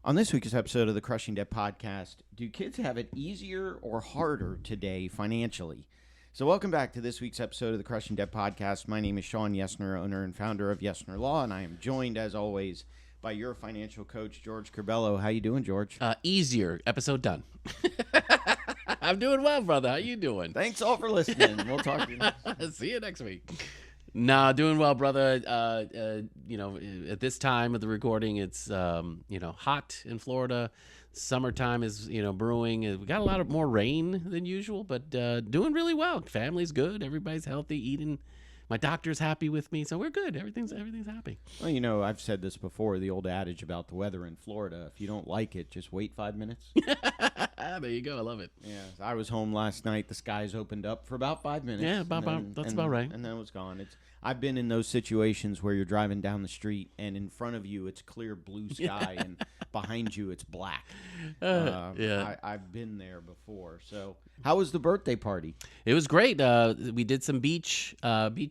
On this week's episode of the Crushing Debt Podcast, do kids have it easier or harder today financially? So welcome back to this week's episode of the Crushing Debt Podcast. My name is Shawn Yesner, owner and founder of Yesner Law, and I am joined, as always, by your financial coach, George Curbello. How you doing, George? Easier. Episode done. I'm doing well, brother. How you doing? Thanks all for listening. We'll talk to you next week. See you next week. Nah, doing well, brother. At this time of the recording, it's hot in Florida. Summertime is brewing. We got a lot of more rain than usual, but doing really well. Family's good. Everybody's healthy, eating. My doctor's happy with me, so we're good. Everything's happy. Well, I've said this before, the old adage about the weather in Florida. If you don't like it, just wait 5 minutes. There you go. I love it. Yeah, I was home last night. The skies opened up for about 5 minutes. Yeah, that's about right. And then it was gone. I've been in those situations where you're driving down the street and in front of you it's clear blue sky and behind you it's black. Yeah, I've been there before. So, how was the birthday party? It was great. We did some beach events.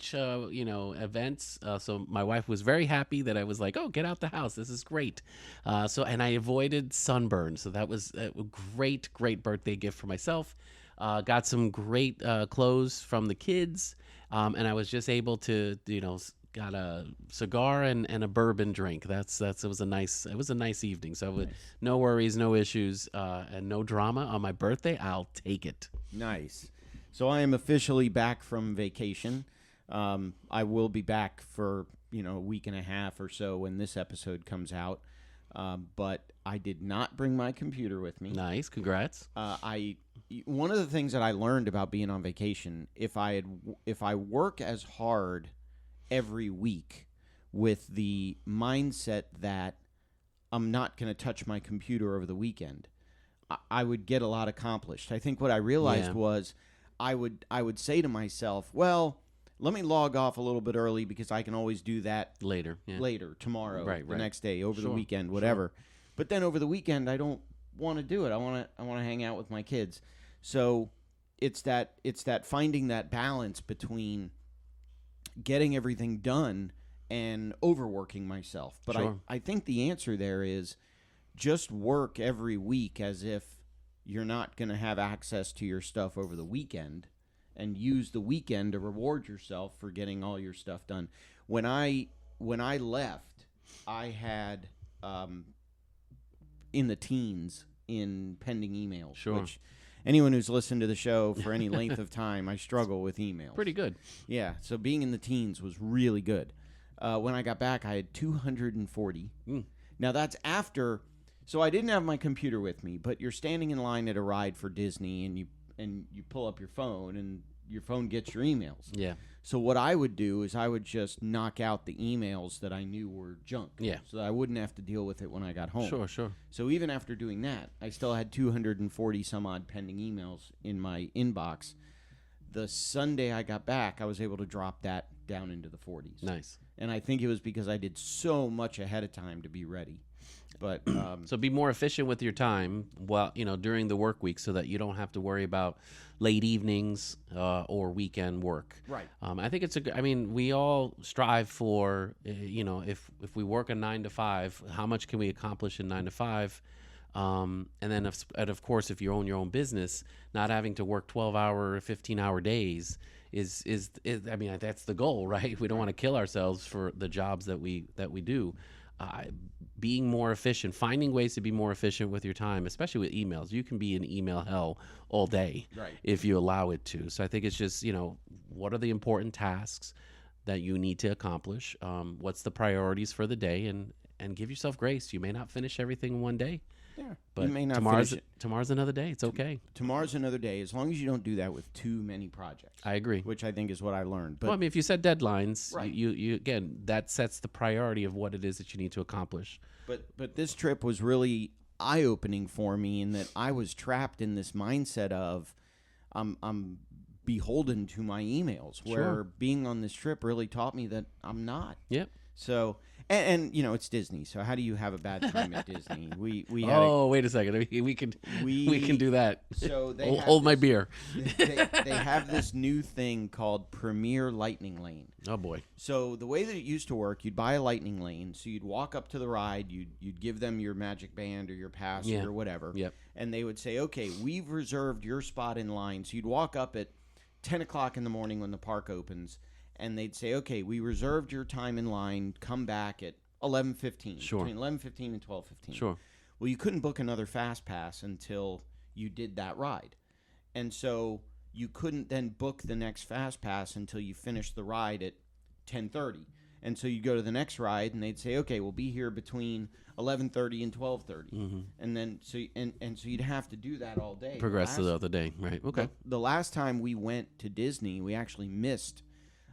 So my wife was very happy that I was like, "Oh, get out the house. This is great." And I avoided sunburn. So that was a great birthday gift for myself. Got some great clothes from the kids. And I was just able to, got a cigar and a bourbon drink. It was a nice evening. So nice. No worries, no issues, and no drama on my birthday. I'll take it. Nice. So I am officially back from vacation. I will be back for a week and a half or so when this episode comes out. But I did not bring my computer with me. Nice, congrats. One of the things that I learned about being on vacation, if I work as hard every week with the mindset that I'm not going to touch my computer over the weekend, I would get a lot accomplished. I think what I realized was I would say to myself, well, let me log off a little bit early because I can always do that later, tomorrow, right. next day, over the weekend, whatever. Sure. But then over the weekend, I don't want to do it. I want to hang out with my kids. So it's that finding that balance between getting everything done and overworking myself. But sure. I think the answer there is just work every week as if you're not going to have access to your stuff over the weekend, and use the weekend to reward yourself for getting all your stuff done. When I left, I had in the teens in pending emails. Sure. Which anyone who's listened to the show for any length of time, I struggle with emails. Pretty good. Yeah, so being in the teens was really good. When I got back, I had 240. Now, that's after... So I didn't have my computer with me, but you're standing in line at a ride for Disney, and you pull up your phone, and your phone gets your emails. Yeah. So what I would do is I would just knock out the emails that I knew were junk. Yeah. So that I wouldn't have to deal with it when I got home. Sure. So even after doing that, I still had 240 some odd pending emails in my inbox. The Sunday I got back, I was able to drop that down into the 40s. Nice. And I think it was because I did so much ahead of time to be ready. But so be more efficient with your time during the work week so that you don't have to worry about late evenings or weekend work. Right. I think we all strive for, if we work a 9 to 5, how much can we accomplish in 9 to 5? And then, of course, if you own your own business, not having to work 12-hour, 15-hour days is that's the goal, right? We don't want to kill ourselves for the jobs that we do. Being more efficient, finding ways to be more efficient with your time, especially with emails. You can be in email hell all day, right, if you allow it to. So I think it's just, what are the important tasks that you need to accomplish? What's the priorities for the day? And give yourself grace. You may not finish everything in one day. Yeah, but you may not tomorrow's another day. It's okay. Tomorrow's another day, as long as you don't do that with too many projects. I agree. Which I think is what I learned. But if you set deadlines, right, you again, that sets the priority of what it is that you need to accomplish. But this trip was really eye-opening for me in that I was trapped in this mindset of I'm beholden to my emails, where being on this trip really taught me that I'm not. Yep. So and it's Disney. So how do you have a bad time at Disney? We had Oh, wait a second. We can do that. so they Hold my beer. they have this new thing called Premier Lightning Lane. Oh boy. So the way that it used to work, you'd buy a lightning lane. So you'd walk up to the ride, you'd give them your magic band or your pass or whatever, and they would say, "Okay, we've reserved your spot in line." So you'd walk up at 10 o'clock in the morning when the park opens, and they'd say, "Okay, we reserved your time in line. Come back at 11:15." Sure. Between 11:15 and 12:15. Sure. Well, you couldn't book another fast pass until you did that ride, and so you couldn't then book the next fast pass until you finished the ride at 10:30. And so you go to the next ride, and they'd say, "Okay, we'll be here between 11:30 and 12:30." And then so you'd have to do that all day. Progress throughout the day, right? Okay. The last time we went to Disney, we actually missed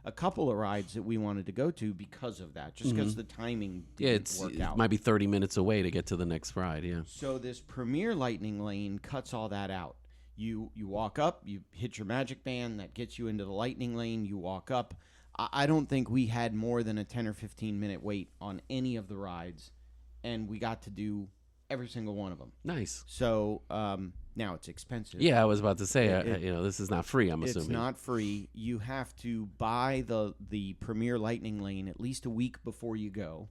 a couple of rides that we wanted to go to because of that, just because the timing didn't work out. It might be 30 minutes away to get to the next ride, yeah. So this Premier Lightning Lane cuts all that out. You walk up, you hit your magic band, that gets you into the Lightning Lane, you walk up. I don't think we had more than a 10 or 15 minute wait on any of the rides, and we got to do every single one of them. Nice. So now it's expensive. Yeah, I was about to say, this is not free, I'm assuming. It's not free. You have to buy the Premier Lightning Lane at least a week before you go.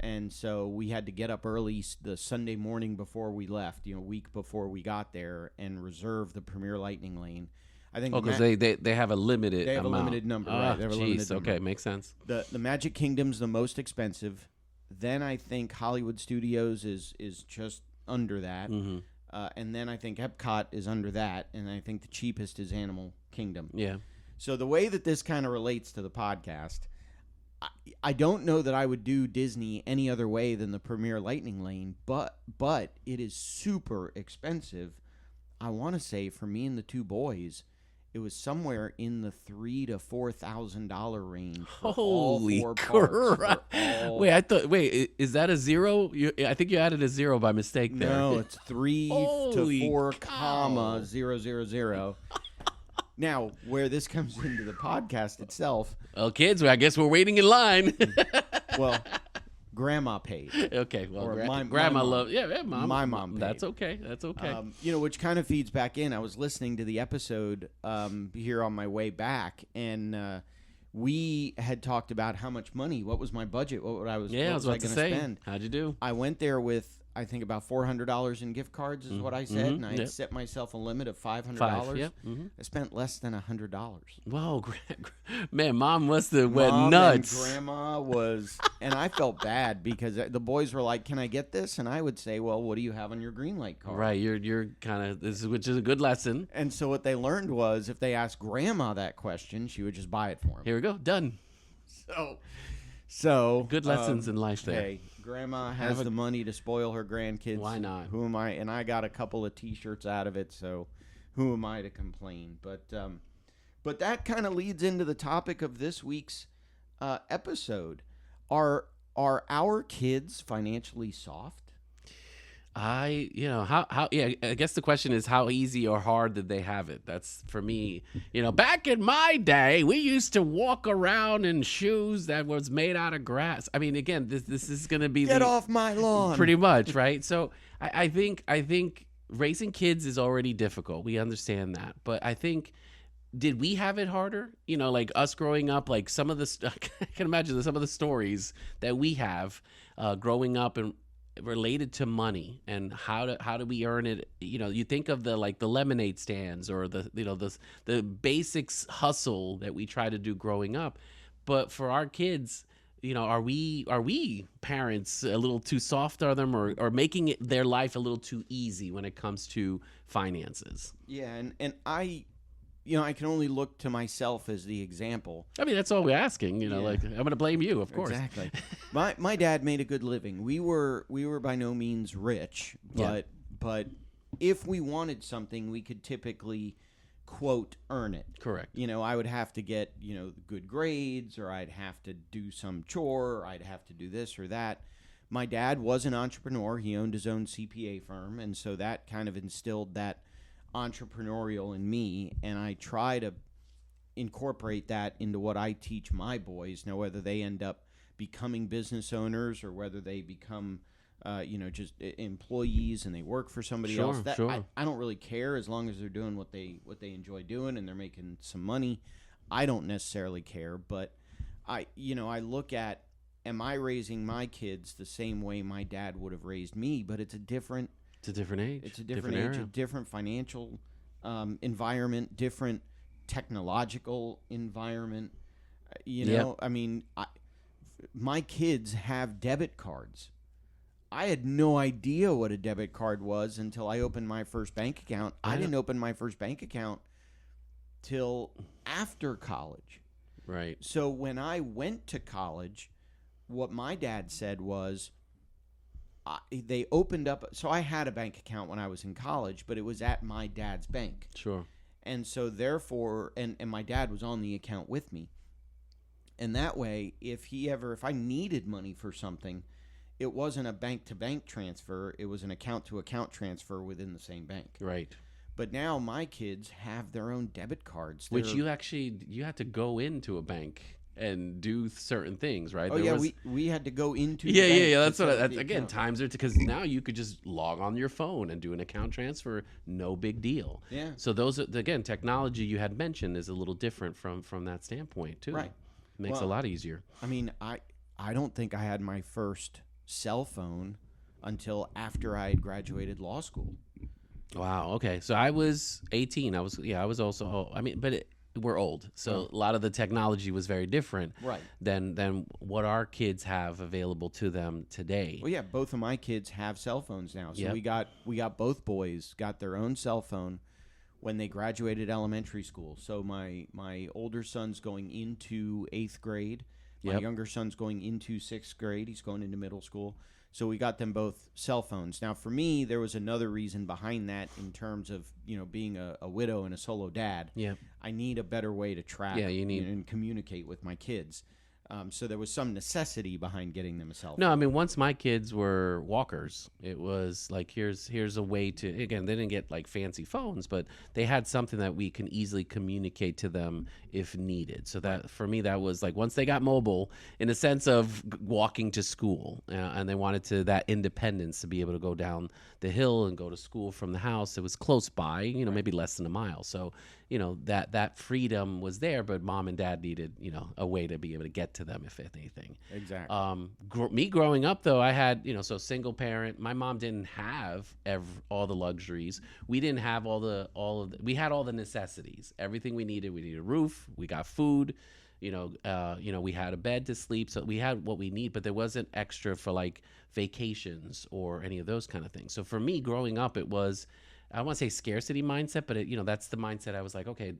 And so we had to get up early the Sunday morning before we left, a week before we got there, and reserve the Premier Lightning Lane. I think because they have a limited They have amount. a limited number, right? They have a limited number. Okay, makes sense. The Magic Kingdom's the most expensive. Then I think Hollywood Studios is just under that. And then I think Epcot is under that. And I think the cheapest is Animal Kingdom. Yeah. So the way that this kind of relates to the podcast, I don't know that I would do Disney any other way than the Premier Lightning Lane, but it is super expensive. I want to say for me and the two boys, it was somewhere in the $3,000 to $4,000 range. Holy crap! Wait, is that a zero? I think you added a zero by mistake there. No, it's 3 to 4, comma 000. Now, where this comes into the podcast itself. Well, kids, I guess we're waiting in line. Well, Grandma paid. Okay, well, Grandma loved. Yeah, mom. My mom paid. That's okay. Which kind of feeds back in. I was listening to the episode here on my way back, and we had talked about how much money. What was my budget? What I was going to spend? How'd you do? I went there with, I think, about $400 in gift cards is what I said, and I had set myself a limit of $500. I spent less than $100. Whoa, man, Mom must have went Mom nuts. And Grandma was, and I felt bad because the boys were like, "Can I get this?" And I would say, "Well, what do you have on your green light card?" Right, you're kind of which is a good lesson. And so what they learned was, if they asked Grandma that question, she would just buy it for them. Here we go, done. So good lessons in life there. Hey, Grandma has the money to spoil her grandkids. Why not? Who am I? And I got a couple of T-shirts out of it, so who am I to complain? But that kind of leads into the topic of this week's episode. Are our kids financially soft? I guess the question is, how easy or hard did they have it? That's for me. Back in my day, we used to walk around in shoes that was made out of grass. I mean, again, this is going to be get off my lawn, pretty much, right? So I think raising kids is already difficult. We understand that, but I think, did we have it harder? Like us growing up, like some of the I can imagine some of the stories that we have growing up and related to money and how do we earn it. You think of the lemonade stands or the basics hustle that we try to do growing up, but for our kids, are we parents a little too soft on them, or making their life a little too easy when it comes to finances? Yeah, and I can only look to myself as the example. I mean, that's all we're asking. Like, I'm going to blame you, of course. Exactly. My dad made a good living. We were by no means rich, but if we wanted something, we could typically, quote, earn it. Correct. I would have to get good grades, or I'd have to do some chore, or I'd have to do this or that. My dad was an entrepreneur. He owned his own CPA firm, and so that kind of instilled that entrepreneurial in me, and I try to incorporate that into what I teach my boys. Now, whether they end up becoming business owners or whether they become, just employees and they work for somebody Sure, else. That sure. I don't really care as long as they're doing what they enjoy doing and they're making some money. I don't necessarily care, but I look at, am I raising my kids the same way my dad would have raised me? But it's a different age. It's a different age, era. a different financial environment, different technological environment. Yep. I mean, my kids have debit cards. I had no idea what a debit card was until I opened my first bank account. I didn't open my first bank account till after college. Right. So when I went to college, what my dad said was, they opened up. So I had a bank account when I was in college, but it was at my dad's bank. Sure. And so therefore, and my dad was on the account with me. And that way, if I needed money for something, it wasn't a bank to bank transfer. It was an account to account transfer within the same bank. Right. But now my kids have their own debit cards. Which you had to go into a bank and do certain things, right? We had to go into the yeah, bank yeah. to That's set what. up That's the again. account. Times are because now you could just log on your phone and do an account transfer, no big deal. Yeah. So those again, technology you had mentioned is a little different from that standpoint too. Right. Makes it a lot easier. I mean, I don't think I had my first cell phone until after I had graduated law school. Wow. Okay. So I was 18. I was also. But we're old, so a lot of the technology was very different, Right. than what our kids have available to them today. Well, yeah, both of my kids have cell phones now. So Yep. we got both boys got their own cell phone when they graduated elementary school. So my older son's going into 8th grade. My Yep. younger son's going into 6th grade. He's going into middle school. So we got them both cell phones. Now, for me, there was another reason behind that in terms of, being a widow and a solo dad. Yeah. I need a better way to track You need- and communicate with my kids. So there was some necessity behind getting them a cell phone. No, I mean, once my kids were walkers, it was like, here's a way to, again, they didn't get like fancy phones, but they had something that we can easily communicate to them if needed. So that, for me, that was like, once they got mobile in the sense of walking to school, and they wanted that independence to be able to go down the hill and go to school from the house. It was close by, maybe less than a mile. So, that freedom was there, but mom and dad needed, a way to be able to get to them, if anything. Exactly. Me growing up, though, I had, so single parent. My mom didn't have all the luxuries. We didn't have we had all the necessities, everything we needed. We needed a roof. We got food. We had a bed to sleep. So we had what we need, but there wasn't extra for like vacations or any of those kind of things. So for me growing up, it was, I don't want to say scarcity mindset, but that's the mindset. I was like, okay,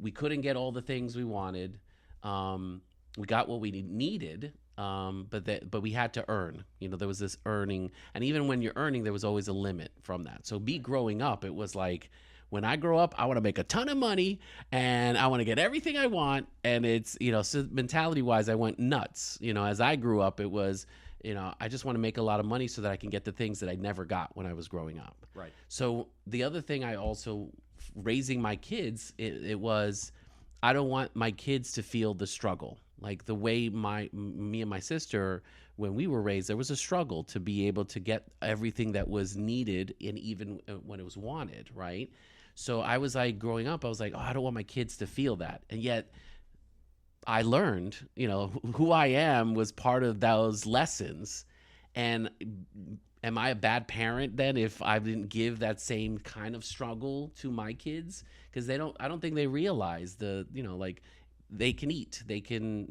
we couldn't get all the things we wanted. We got what we needed, but we had to earn. There was this earning, and even when you're earning, there was always a limit from that. So growing up, it was like, when I grow up, I want to make a ton of money and I want to get everything I want. And it's, so mentality wise, I went nuts. As I grew up, it was, I just want to make a lot of money so that I can get the things that I never got when I was growing up. Right. So the other thing I also, raising my kids, it was, I don't want my kids to feel the struggle. Like the way me and my sister, when we were raised, there was a struggle to be able to get everything that was needed, and even when it was wanted, right? So I was like, growing up, I was like, oh, I don't want my kids to feel that. And yet I learned, who I am was part of those lessons. And am I a bad parent then if I didn't give that same kind of struggle to my kids? Because I don't think they realize like, they can eat, they can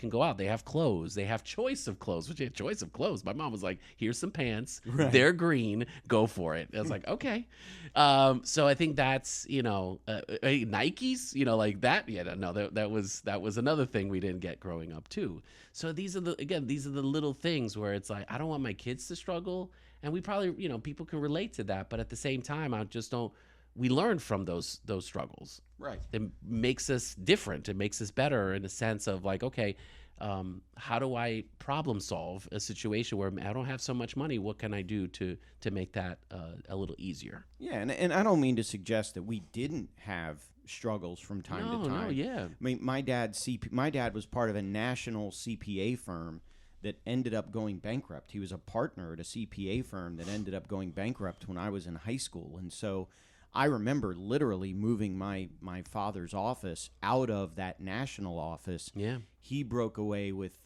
go out, they have clothes, they have choice of clothes. My mom was like, here's some pants, right. They're green, go for it. I was like, okay. So I think that's, Nikes, like that. Yeah, no, that was another thing we didn't get growing up too. So these are the little things where it's like, I don't want my kids to struggle. And we probably, people can relate to that, but at the same time, I just don't. We learn from those struggles. Right. It makes us different. It makes us better in the sense of like, okay, how do I problem solve a situation where I don't have so much money? What can I do to make that a little easier? Yeah, and I don't mean to suggest that we didn't have struggles from time to time. No, yeah. I mean, my dad was part of a national CPA firm that ended up going bankrupt. He was a partner at a CPA firm that ended up going bankrupt when I was in high school. And so I remember literally moving my father's office out of that national office. Yeah. He broke away with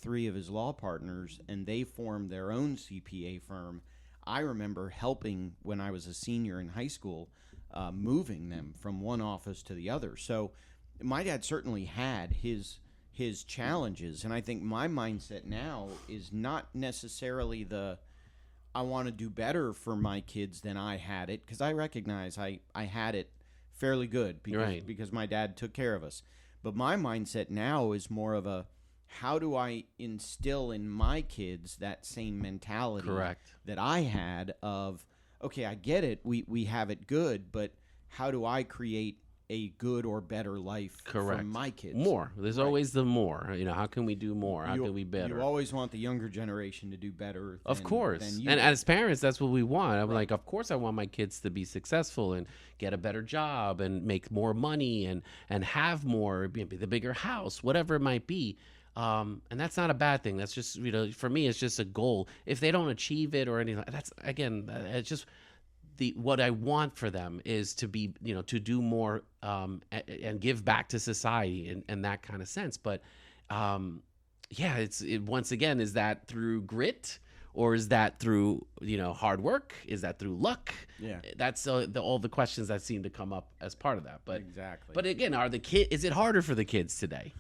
3 of his law partners, and they formed their own CPA firm. I remember helping when I was a senior in high school, moving them from one office to the other. So my dad certainly had his challenges, and I think my mindset now is not necessarily I want to do better for my kids than I had it, because I recognize I had it fairly good because my dad took care of us. But my mindset now is more of a, how do I instill in my kids that same mentality that I had of, okay, I get it, we have it good, but how do I create a good or better life for my kids? More. There's always the more. How can we do more? How can we better? You always want the younger generation to do better. Of course. Than you and do. As parents, that's what we want. I'm like, of course I want my kids to be successful and get a better job and make more money and have more, the bigger house, whatever it might be. And that's not a bad thing. That's just, for me, it's just a goal. If they don't achieve it or anything, that's, again, it's just what I want for them is to be, to do more and give back to society and that kind of sense. But once again, is that through grit, or is that through hard work? Is that through luck? Yeah, that's all the questions that seem to come up as part of that. But exactly. But again, is it harder for the kids today?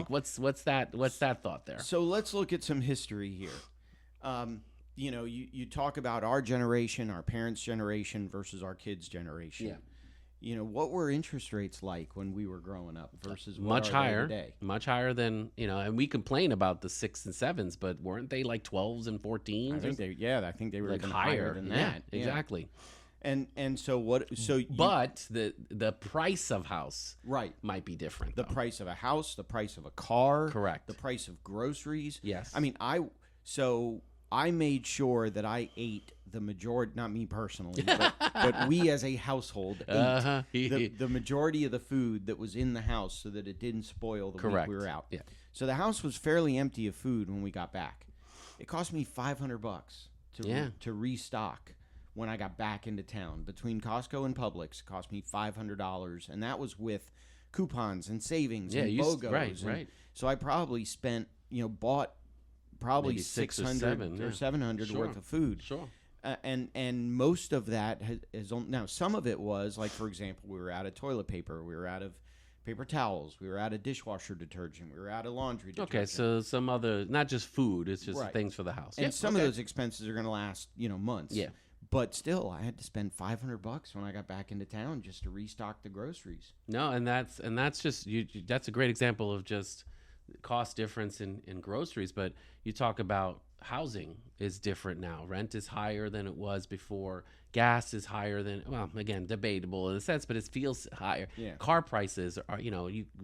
What's that thought there? So let's look at some history here. You talk about our generation, our parents' generation versus our kids' generation. Yeah. What were interest rates like when we were growing up versus what much are higher they today? Much higher than, and we complain about the 6s and 7s, but weren't they like 12s and 14s? I think they were like even higher than that. Yeah, exactly. And so what? But the price of house might be different. The price of a house, the price of a car, correct. The price of groceries. Yes. I mean, I made sure that I ate the majority, not me personally, but we as a household ate the majority of the food that was in the house so that it didn't spoil the week we were out. Yeah. So the house was fairly empty of food when we got back. It cost me $500 to restock when I got back into town. Between Costco and Publix, it cost me $500, and that was with coupons and savings and BOGOs. Right. So I probably spent, bought probably maybe 600 or 700 worth of food. Sure. And most of that has now, some of it was like, for example, we were out of toilet paper, we were out of paper towels, we were out of dishwasher detergent, we were out of laundry detergent. Okay, so some other, not just food, it's just things for the house. And some of those expenses are going to last, months. Yeah. But still, I had to spend $500 when I got back into town just to restock the groceries. No, and that's just that's a great example of just cost difference in groceries. But you talk about housing is different now. Rent is higher than it was before. Gas is higher than, well, again, debatable in a sense, but it feels higher. Yeah. Car prices are,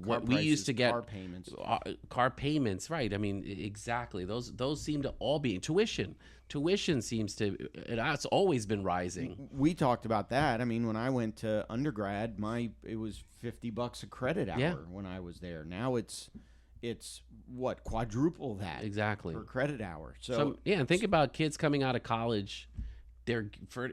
what we used to get. Car payments. Right. I mean, exactly. Those seem to all be tuition. Tuition seems to, it's always been rising. We talked about that. I mean, when I went to undergrad, it was $50 a credit hour when I was there. Now it's what, quadruple that exactly per credit hour. And think about kids coming out of college, they're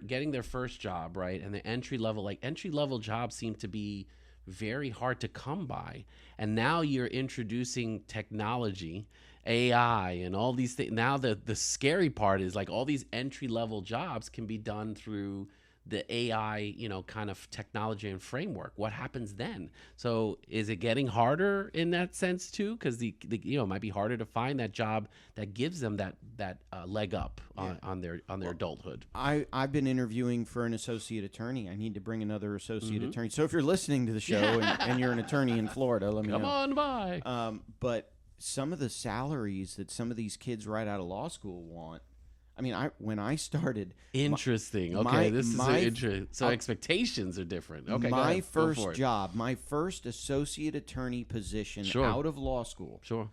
getting their first job, right? And the entry level jobs seem to be very hard to come by. And now you're introducing technology, AI, and all these things. Now the scary part is like all these entry level jobs can be done through the AI, kind of technology and framework. What happens then? So is it getting harder in that sense too? Because it might be harder to find that job that gives them that leg up on their adulthood. I've been interviewing for an associate attorney. I need to bring another associate attorney. So if you're listening to the show and you're an attorney in Florida, let me know. Come on by. But some of the salaries that some of these kids right out of law school want. I mean, when I started... Interesting. Okay, so expectations are different. Okay, my first job, my first associate attorney position out of law school. Sure.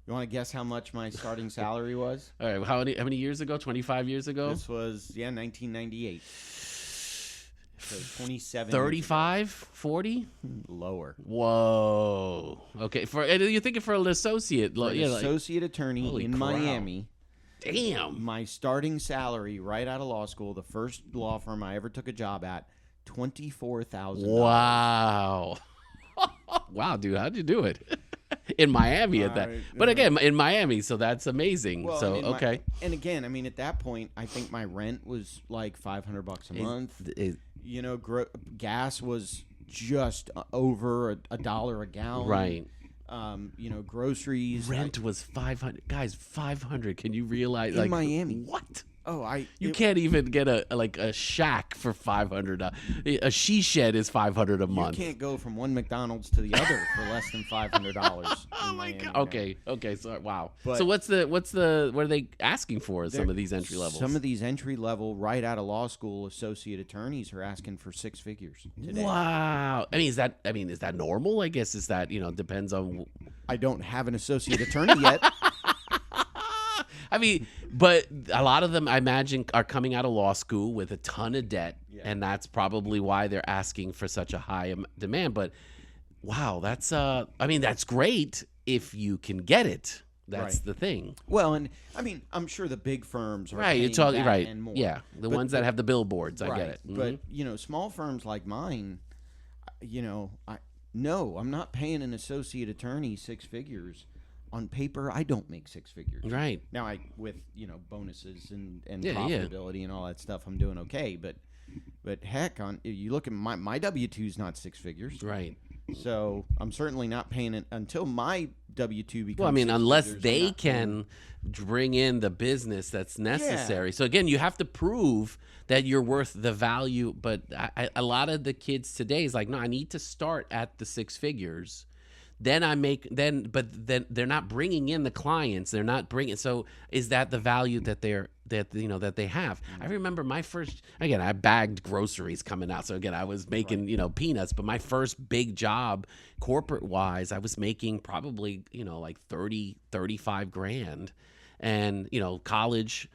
You want to guess how much my starting salary was? All right, how many years ago? 25 years ago? This was 1998. So 27. 35, 40? Lower. Whoa. Okay, you're thinking for an associate, For an associate attorney holy in crap. Miami. Damn. My starting salary right out of law school, the first law firm I ever took a job at, $24,000. Wow. Wow, dude, how'd you do it? In Miami at that. But again, in Miami, so that's amazing. Well, so, okay. And again, I mean, at that point, I think my rent was like $500 a month. You know, gas was just over a dollar a gallon. Right. You know, groceries. Rent was 500. Guys, 500. Can you realize? In Miami. What? Oh, You can't even get a shack for 500. A she shed is 500 a month. You can't go from one McDonald's to the other for less than $500. Oh my God. Okay. So wow. But so what are they asking for? Some of these entry levels. Some of these entry level, right out of law school, associate attorneys are asking for six figures today. Wow. Is that normal? I guess is that depends on. I don't have an associate attorney yet. But a lot of them, I imagine, are coming out of law school with a ton of debt, and that's probably why they're asking for such a high demand. But wow, that's great if you can get it. That's the thing. Well, and I'm sure the big firms are right. You're paying talking that right, and more. Yeah, the ones that have the billboards. I get it. Mm-hmm. But small firms like mine, I'm not paying an associate attorney six figures. On paper, I don't make six figures. Right. Now, with bonuses and profitability and all that stuff, I'm doing okay. But heck, you look at my W-2's not six figures. Right. So I'm certainly not paying it until my W-2 becomes. Well, unless they can bring in the business that's necessary. Yeah. So again, you have to prove that you're worth the value. But a lot of the kids today is like, no, I need to start at the six figures. Then but they're not bringing in the clients. They're not bringing. So is that the value that they have? Mm-hmm. I remember my first. Again, I bagged groceries coming out. So again, I was making peanuts. But my first big job, corporate wise, I was making probably like 35 grand, and college.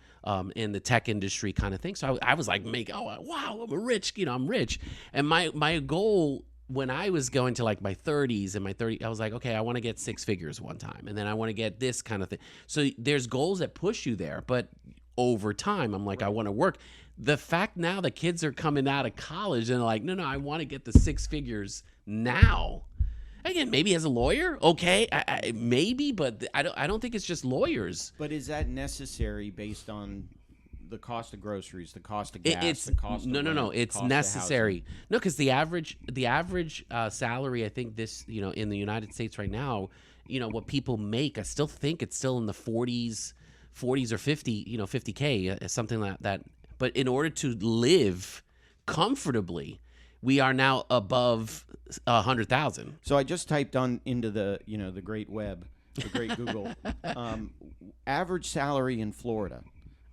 In the tech industry kind of thing. So I was like, wow, I'm rich, and my goal. When I was going to like my 30s I was like, okay, I want to get six figures one time. And then I want to get this kind of thing. So there's goals that push you there. But over time, I'm like, I want to work. The fact now the kids are coming out of college and they're like, no, I want to get the six figures now. Again, maybe as a lawyer, okay, maybe, but I don't think it's just lawyers. But is that necessary based on the cost of groceries, the cost of gas, the cost of no. It's necessary. No, because the average salary, I think in the United States right now, what people make, I still think it's still in the 40s or 50K, something like that. But in order to live comfortably, we are now above 100,000. So I just typed into the the great web, the great Google, average salary in Florida.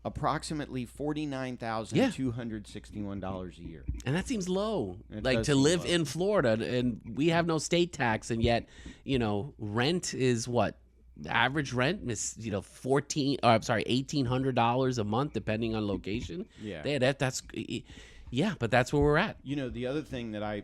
Approximately $49,261 a year, and that seems low. Like to live in Florida, and we have no state tax, and yet rent is what average rent is $1,800 a month, depending on location. Yeah, that's. Yeah, but that's where we're at. The other thing the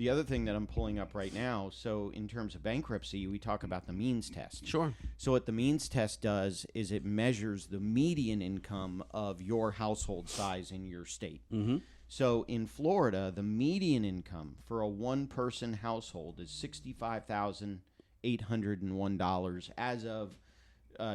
other thing that I'm pulling up right now. So in terms of bankruptcy, we talk about the means test. Sure. So what the means test does is it measures the median income of your household size in your state. Mm-hmm. So in Florida, the median income for a one-person household is $65,801 as of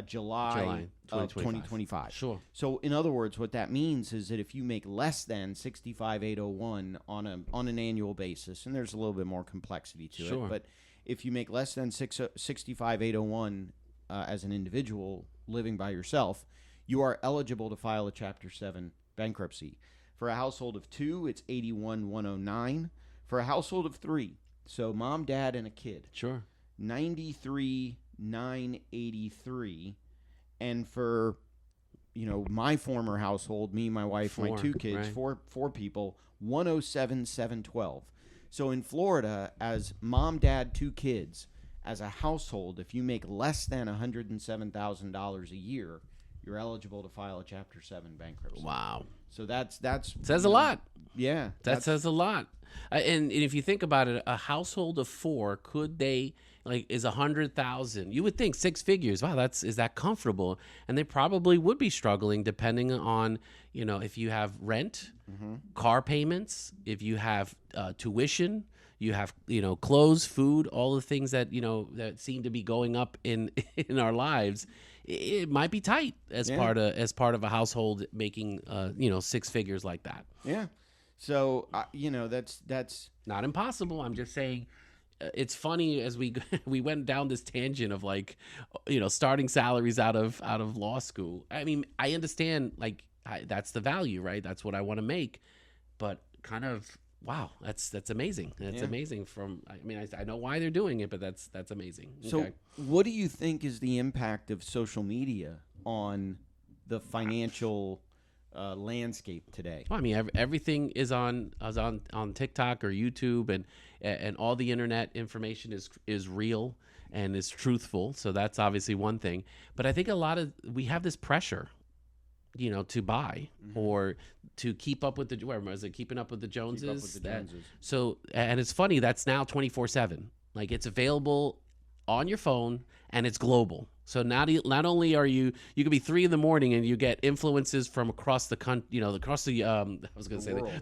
July of 2025. Sure. So in other words, what that means is that if you make less than 65,801 on an annual basis, and there's a little bit more complexity to it, but if you make less than 65,801 as an individual living by yourself, you are eligible to file a Chapter 7 bankruptcy. For a household of two, it's 81,109. For a household of three, so mom, dad, and a kid, 93,983, and for my former household, me, my wife, my two kids, four people, 107,712. So in Florida, as mom, dad, two kids, as a household, if you make less than $107,000 a year, you're eligible to file a Chapter 7 bankruptcy. Wow. So that's Says a lot. Yeah, That says a lot. And if you think about it, a household of four, could they is 100,000? You would think six figures. Wow, is that comfortable? And they probably would be struggling depending on if you have rent, car payments, if you have tuition, you have clothes, food, all the things that that seem to be going up in our lives. It might be tight as part of a household making six figures like that. Yeah. So that's not impossible. I'm just saying, it's funny as we went down this tangent of starting salaries out of law school. I mean, I understand that's the value, right? That's what I want to make, but kind of wow, that's amazing. That's amazing. I know why they're doing it, but that's amazing. So, what do you think is the impact of social media on the financial landscape today? Well, I mean, everything is on TikTok or YouTube, and all the internet information is real and is truthful. So that's obviously one thing. But I think we have this pressure, to buy or to keep up with keeping up with the Joneses? Keep up with the Joneses. So, and it's funny, that's now 24/7. It's available on your phone and it's global. So not only are you could be 3 a.m. and you get influences from across the country, across the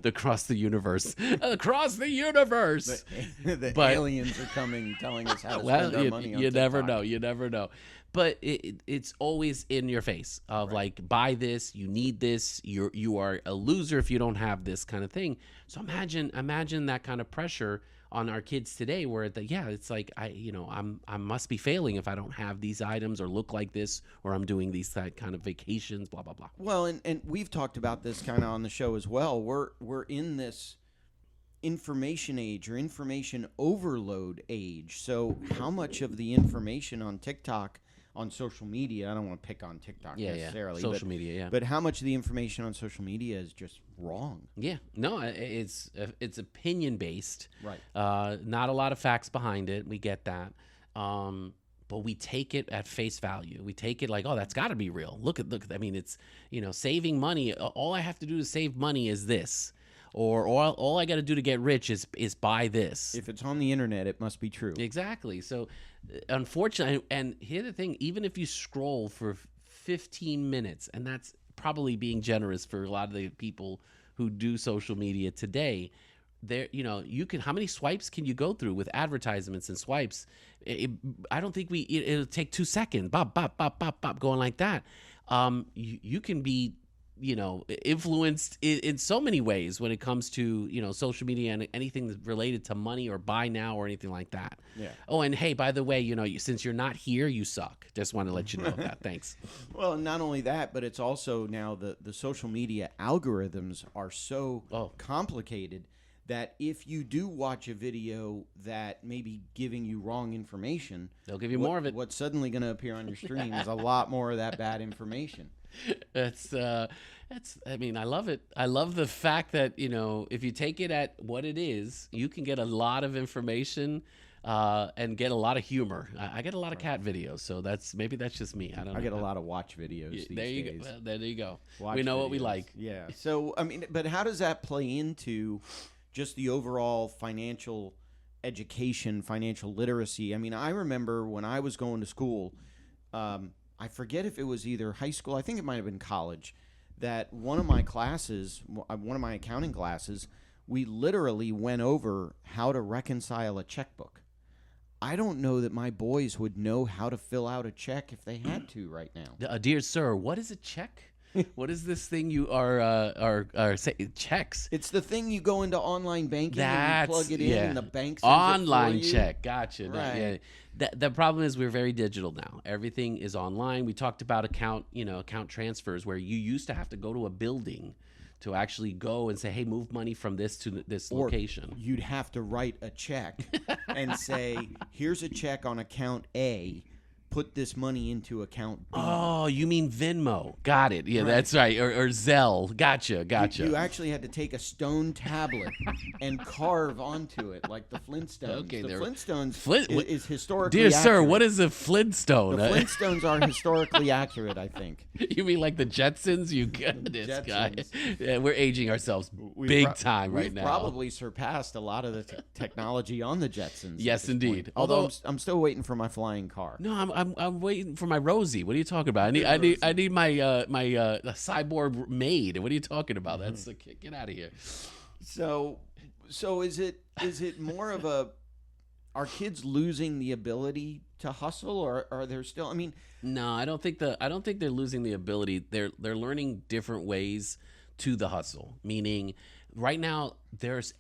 across the universe, across the universe. The aliens are coming, telling us how to spend our money on you never TikTok. know. You never know. But it's always in your face of buy this, you need this, you are a loser if you don't have this kind of thing. So imagine that kind of pressure on our kids today, where it's like I must be failing if I don't have these items or look like this, or I'm doing these kind of vacations, blah blah blah. Well, and we've talked about this kind of on the show as well. We're in this information age or information overload age. So how much of the information on TikTok, on social media, I don't want to pick on TikTok necessarily, social media, but how much of the information on social media is just wrong? Yeah, no, it's opinion based, right? Not a lot of facts behind it. We get that, but we take it at face value. We take it oh, that's got to be real. Look. I mean, it's saving money. All I have to do to save money is this. Or all I got to do to get rich is buy this. If it's on the internet, it must be true. Exactly. So, unfortunately, and here's the thing: even if you scroll for 15 minutes, and that's probably being generous for a lot of the people who do social media today, you can. How many swipes can you go through with advertisements and swipes? I don't think it'll take 2 seconds. Bop, bop, bop, bop, bop, going like that. You can be influenced in so many ways when it comes to social media and anything related to money or buy now or anything like that. Yeah. Oh, and hey, by the way, since you're not here, you suck. Just want to let you know that. Thanks. Well, not only that, but it's also now the social media algorithms are so complicated that if you do watch a video that may be giving you wrong information, they'll give you more of it. What's suddenly going to appear on your stream is a lot more of that bad information. I mean, I love it. I love the fact that, if you take it at what it is, you can get a lot of information and get a lot of humor. I get a lot of cat videos, so maybe that's just me. I don't know. I get a lot of watch videos these days. Go. There you go. Watch we know videos. What we like. Yeah. So, I mean, but how does that play into just the overall financial education, financial literacy? I mean, I remember when I was going to school, I forget if it was either high school, I think it might have been college, that one of my classes, one of my accounting classes, we literally went over how to reconcile a checkbook. I don't know that my boys would know how to fill out a check if they had to right now. Dear sir, what is a check? What is this thing you are saying? Checks. It's the thing you go into online banking and you plug it in and the bank sends online it for you. check. Gotcha. Right. The problem is we're very digital now. Everything is online. We talked about account transfers, where you used to have to go to a building to actually go and say, hey, move money from this to this location. You'd have to write a check and say, here's a check on account A put this money into account B. Oh, you mean Venmo? Got it. Yeah, Right. that's right. Or Zelle. Gotcha. You actually had to take a stone tablet and carve onto it like the Flintstones. Okay, the there- Flintstones what- is historically Dear sir, accurate. what is a Flintstone? The Flintstones are historically accurate, I think. You mean like the Jetsons? You got this guy. Jetsons. Yeah, we're aging ourselves We've big pro- time right we've now. probably surpassed a lot of the technology on the Jetsons. Yes, at this indeed. point. Although Although- I'm still waiting for my flying car. No, I'm waiting for my Rosie. What are you talking about? I need my cyborg maid. What are you talking about? That's get out of here. So is it more of a, are kids losing the ability to hustle, or are there still? I mean, No, I don't think they're losing the ability. They're learning different ways to the hustle. Meaning, right now there's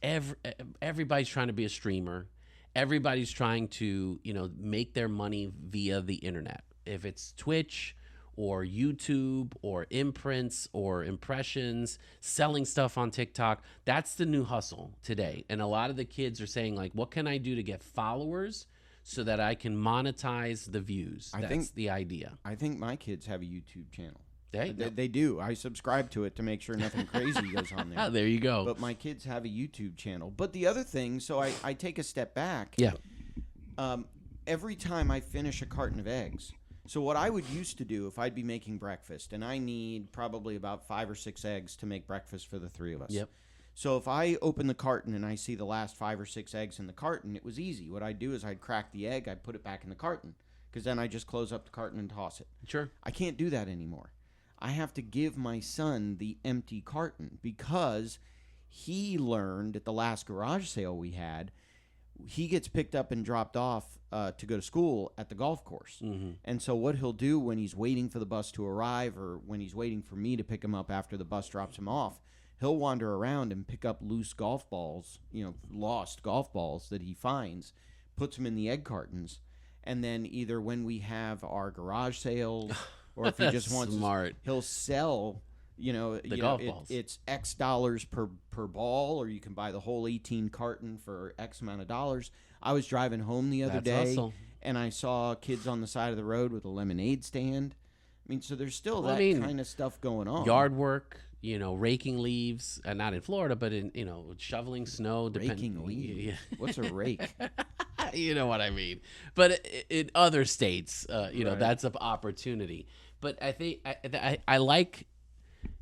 everybody's trying to be a streamer. Everybody's trying to make their money via the internet. If it's Twitch or YouTube or imprints or impressions, selling stuff on TikTok, that's the new hustle today. And a lot of the kids are saying, like, what can I do to get followers so that I can monetize the views? That's think- the idea. I think my kids have a YouTube channel. Hey, They do. I subscribe to it to make sure nothing crazy goes on there. there you go. But my kids have a YouTube channel. But the other thing, so I take a step back. Yeah. Every time I finish a carton of eggs, so what I would used to do if I'd be making breakfast, and I need probably about 5 or 6 eggs to make breakfast for the 3 of us. Yep. So if I open the carton and I see the last 5 or 6 eggs in the carton, it was easy. What I'd do is I'd crack the egg, I'd put it back in the carton, because then I just close up the carton and toss it. Sure. I can't do that anymore. I have to give my son the empty carton because he learned at the last garage sale we had, he gets picked up and dropped off to go to school at the golf course. Mm-hmm. And so what he'll do when he's waiting for the bus to arrive, or when he's waiting for me to pick him up after the bus drops him off, he'll wander around and pick up loose golf balls, lost golf balls that he finds, puts them in the egg cartons, and then either when we have our garage sales or if he just wants smart. he'll sell The golf balls. it's X dollars per ball, or you can buy the whole 18 carton for X amount of dollars. I was driving home the other That's day hustle. and I saw kids on the side of the road with a lemonade stand. I mean, so there's still Well, that I mean, kind of stuff going on. Yard work, raking leaves, not in Florida, but in, shoveling snow. Raking leaves. Yeah. What's a rake? You know what I mean. But in other states, Right. that's an opportunity. But I think I like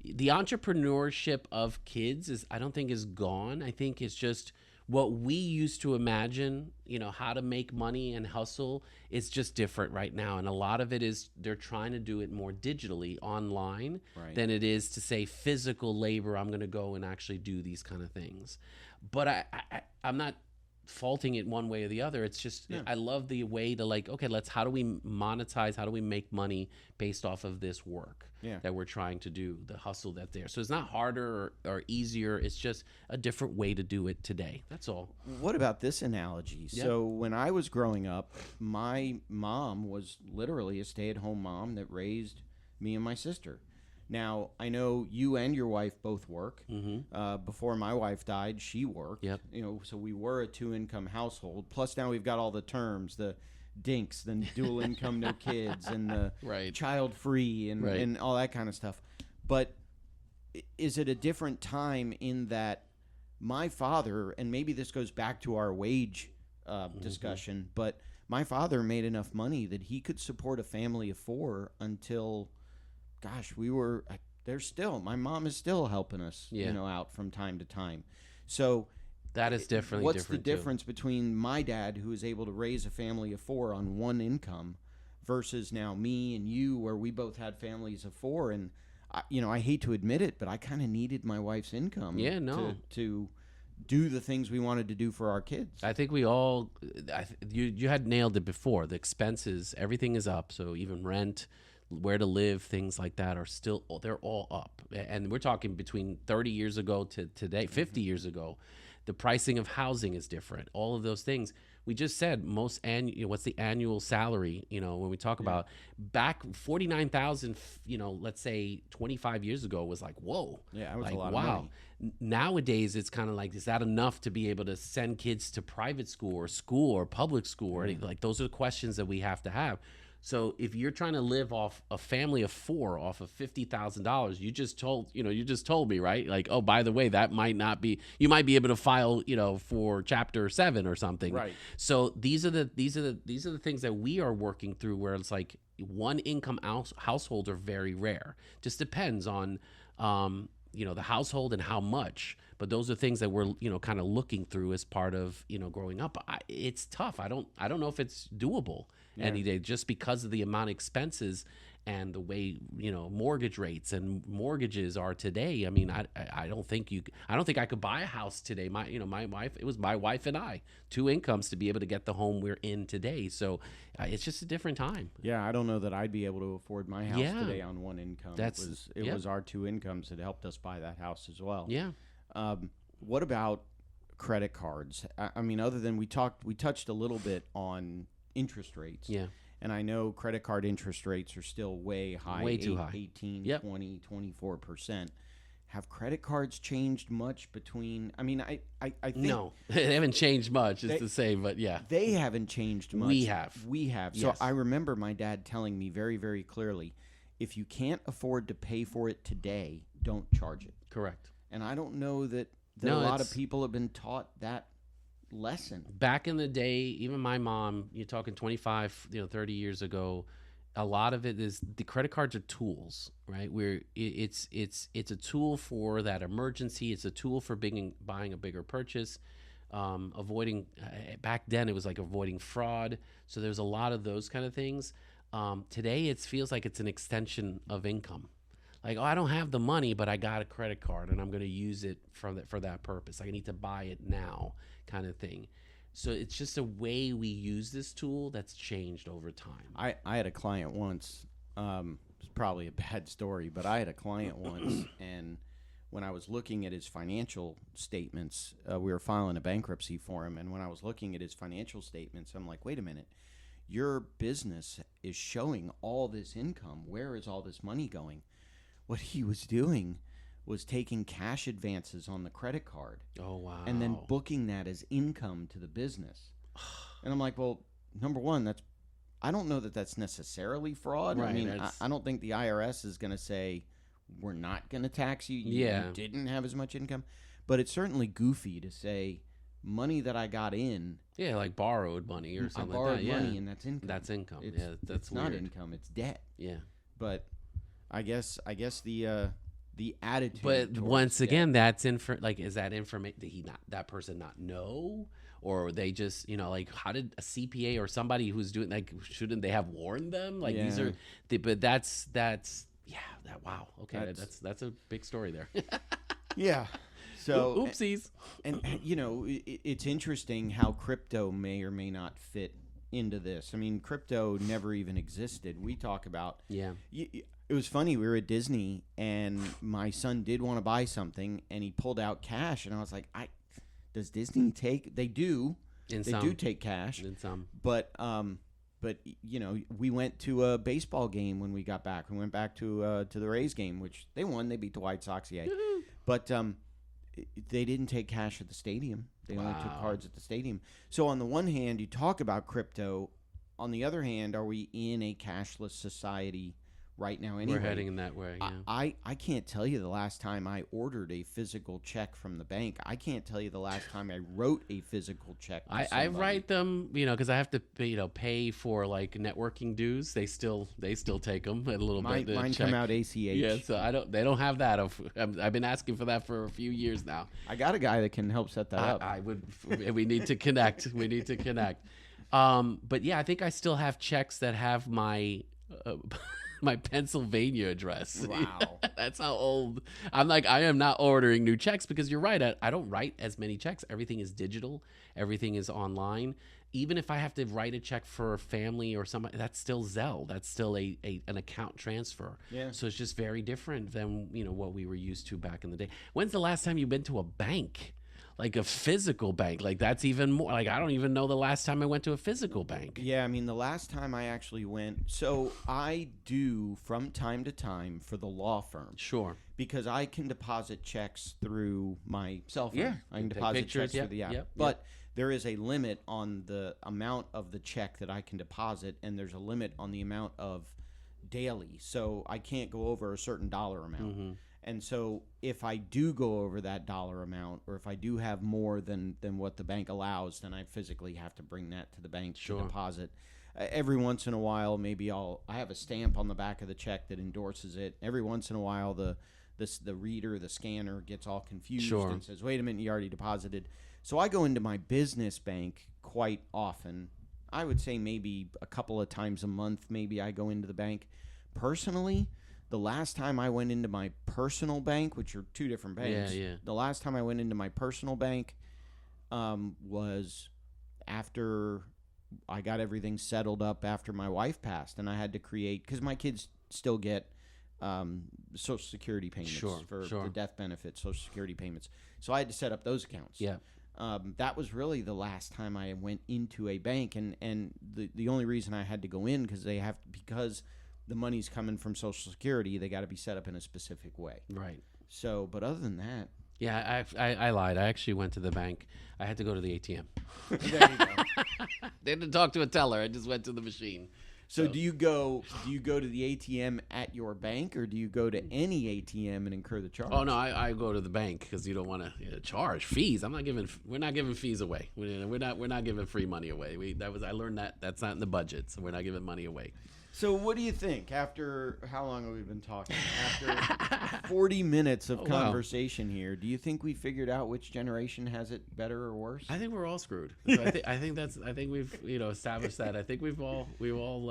the entrepreneurship of kids I don't think is gone. I think it's just what we used to imagine, how to make money and hustle. It's just different right now. And a lot of it is they're trying to do it more digitally online Right. than it is to say physical labor. I'm going to go and actually do these kind of things. But I'm not faulting it one way or the other. It's just, I love the way to okay, how do we monetize? How do we make money based off of this work that we're trying to do, the hustle that's there. So it's not harder or easier. It's just a different way to do it today. That's all. What about this analogy? Yeah. So when I was growing up, my mom was literally a stay-at-home mom that raised me and my sister. Now, I know you and your wife both work. Mm-hmm. Before my wife died, she worked. Yep. So we were a 2-income household. Plus now we've got all the terms, the dinks, the dual income, no kids, and the Right. child free and, Right. and all that kind of stuff. But is it a different time in that my father, and maybe this goes back to our wage discussion, but my father made enough money that he could support a family of 4 until, gosh, my mom is still helping us, out from time to time. So That is definitely what's different the difference between my dad, who is able to raise a family of 4 on one income, versus now me and you, where we both had families of 4? And I hate to admit it, but I kind of needed my wife's income to do the things we wanted to do for our kids. I think we all, you had nailed it before. The expenses, everything is up. So even rent, where to live, things like that are still, they're all up. And we're talking between 30 years ago to today, 50 years ago. The pricing of housing is different. All of those things. We just said what's the annual salary, when we talk about back 49,000, let's say 25 years ago was like, whoa. Yeah, that was like, a lot wow. of money. Nowadays, it's kind of like, is that enough to be able to send kids to private school or public school? Or anything? Like, those are the questions that we have to have. So if you're trying to live off a family of 4 off of $50,000, you just told me, right? Like, oh, by the way, that might not be, you might be able to file, for chapter 7 or something. Right. So these are the things that we are working through, where it's like one income households are very rare. Just depends on, the household and how much. But those are things that we're, kind of looking through as part of, growing up. It's tough. I don't know if it's doable any day, just because of the amount of expenses and the way, mortgage rates and mortgages are today. I mean, I don't think I could buy a house today. My wife, it was my wife and I, 2 incomes to be able to get the home we're in today. So it's just a different time. Yeah, I don't know that I'd be able to afford my house today on one income. It was our 2 incomes that helped us buy that house as well. Yeah. What about credit cards? I mean, other than we touched a little bit on interest rates. Yeah. And I know credit card interest rates are still way high. Way too high. 18, Yep. 20, 24%. Have credit cards changed much between? I mean, I think No, they haven't changed much. It's the same, but yeah. they haven't changed much. We have. So Yes. I remember my dad telling me very, very clearly, if you can't afford to pay for it today, don't charge it. Correct. And I don't know that No, a lot of it's- people have been taught that lesson. Back in the day, even my mom, you're talking 25, 30 years ago, a lot of it is the credit cards are tools, right? Where it's a tool for that emergency. It's a tool for buying a bigger purchase, avoiding. Back then, it was like avoiding fraud. So there's a lot of those kind of things. Today, it feels like it's an extension of income. Like, oh, I don't have the money, but I got a credit card, and I'm going to use it for that purpose. I need to buy it now, kind of thing. So it's just a way we use this tool that's changed over time. I had a client once. It's probably a bad story, but I had a client once, and when I was looking at his financial statements, we were filing a bankruptcy for him, and when I was looking at his financial statements, I'm like, wait a minute. Your business is showing all this income. Where is all this money going? What he was doing was taking cash advances on the credit card. Oh, wow. And then booking that as income to the business. And I'm like, well, number one, I don't know that that's necessarily fraud. Right, I mean, I don't think the IRS is going to say, we're not going to tax you. Yeah. You didn't have as much income. But it's certainly goofy to say, money that I got in. Yeah, like borrowed money or something I borrowed like that. money yeah. and that's income. That's income. It's That's not weird. income. It's debt. Yeah. But I guess the attitude. But towards once debt. again, that's is that information? Did that person not know, or they just like, how did a CPA or somebody who's doing, like, shouldn't they have warned them? Like, these are, but that's wow. Okay, that's a big story there. Yeah. So oopsies. And it's interesting how crypto may or may not fit into this. I mean, crypto never even existed. We talk about it was funny. We were at Disney, and my son did want to buy something, and he pulled out cash, and I was like, does Disney take? They do. They do take cash. In some. But we went to a baseball game when we got back. We went back to the Rays game, which they won. They beat the White Sox, yay. But they didn't take cash at the stadium. They only took cards at the stadium. So on the one hand, you talk about crypto. On the other hand, are we in a cashless society right now anyway? We're heading in that way, yeah. I can't tell you the last time I ordered a physical check from the bank. I can't tell you the last time I wrote a physical check to I somebody. write them, because I have to pay for, like, networking dues. They still take them a little bit. Mine check. come out ACH. Yeah, so they don't have that. I've been asking for that for a few years now. I got a guy that can help set that up. We need to connect. But yeah, I think I still have checks that have my my Pennsylvania address. Wow. That's how old. I'm like, I am not ordering new checks, because you're right. I don't write as many checks. Everything is digital. Everything is online. Even if I have to write a check for a family or somebody, that's still Zelle. That's still an account transfer. Yeah. So it's just very different than what we were used to back in the day. When's the last time you've been to a bank? like a physical bank. Like that's even more. Like I don't even know the last time I went to a physical bank. Yeah, I mean, the last time I actually went, so I do from time to time for the law firm Sure. because I can deposit checks through my cell phone. Yeah, I can take deposit pictures, checks through the app. yep. But there is a limit on the amount of the check that I can deposit, and there's a limit on the amount of daily. So I can't go over a certain dollar amount. Mm-hmm. And so if I do go over that dollar amount, or if I do have more than what the bank allows, then I physically have to bring that to the bank Sure. to deposit. Every once in a while, maybe I have a stamp on the back of the check that endorses it. Every once in a while, the reader, the scanner gets all confused Sure. and says, "Wait a minute, you already deposited." So I go into my business bank quite often. I would say maybe a couple of times a month. Maybe I go into the bank. Personally, the last time I went into my personal bank, which are two different banks, Yeah. the last time I went into my personal bank was after I got everything settled up after my wife passed, and I had to create, because my kids still get Social Security payments for the death benefit, Social Security payments. So I had to set up those accounts. Yeah. That was really the last time I went into a bank, and the only reason I had to go in because the money's coming from Social Security, they got to be set up in a specific way. Right. So, but other than that, Yeah, I lied. I actually went to the bank. I had to go to the ATM. there you go. They didn't talk to a teller. I just went to the machine. So do you go to the ATM at your bank, or do you go to any ATM and incur the charge? Oh no, I go to the bank because you don't want to charge fees. We're not giving fees away. We're not giving free money away. I learned that's not in the budget, so we're not giving money away. So what do you think after how long have we been talking? After 40 minutes of conversation here, do you think we figured out which generation has it better or worse? I think we're all screwed. So I think we've established that. I think we've all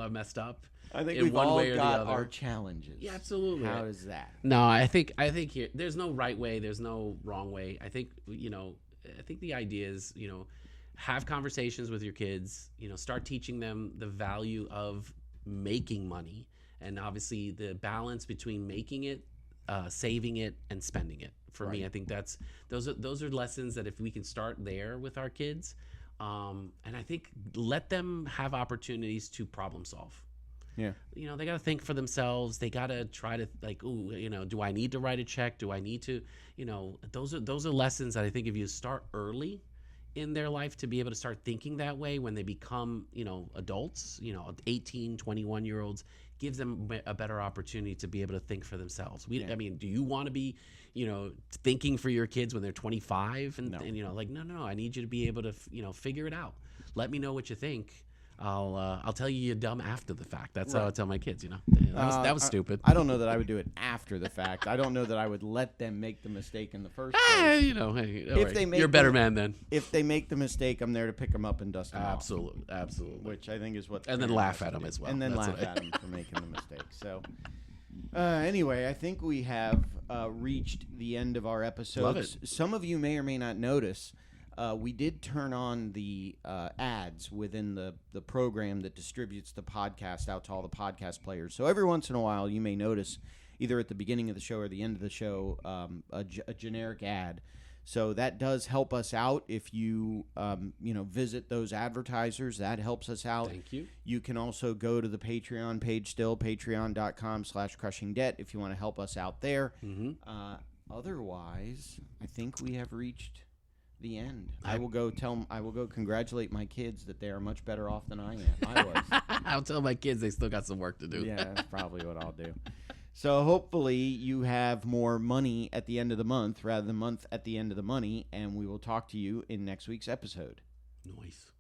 messed up. I think in we've one all way or got the other. our challenges. Yeah, absolutely. How is that? No, I think here there's no right way, there's no wrong way. I think the idea is, have conversations with your kids, start teaching them the value of making money, and obviously the balance between making it, saving it, and spending it. For me, I think those are lessons that if we can start there with our kids, and I think let them have opportunities to problem solve. Yeah. They got to think for themselves. They got to try to do I need to write a check? Do I need to, those are lessons that I think if you start early in their life to be able to start thinking that way when they become, adults, 18, 21-year-olds, gives them a better opportunity to be able to think for themselves. I mean, do you want to be, thinking for your kids when they're 25 and no, I need you to be able to, figure it out. Let me know what you think. I'll tell you're dumb after the fact. That's how I tell my kids, That was stupid. I don't know that I would do it after the fact. I don't know that I would let them make the mistake in the first place. If they make you're a better man then. If they make the mistake, I'm there to pick them up and dust them off. Absolutely. Which I think is what. And then laugh at them as well. And then laugh at them for making the mistake. So, anyway, I think we have reached the end of our episode. Love it. Some of you may or may not notice. We did turn on the ads within the program that distributes the podcast out to all the podcast players. So every once in a while, you may notice either at the beginning of the show or the end of the show a generic ad. So that does help us out if you visit those advertisers. That helps us out. Thank you. You can also go to the Patreon page still, patreon.com/crushingdebt if you want to help us out there. Mm-hmm. Otherwise, I think we have reached the end. I will go congratulate my kids that they are much better off than I was. I'll tell my kids they still got some work to do. Yeah, that's probably what I'll do. So hopefully you have more money at the end of the month rather than month at the end of the money, and we will talk to you in next week's episode. Nice.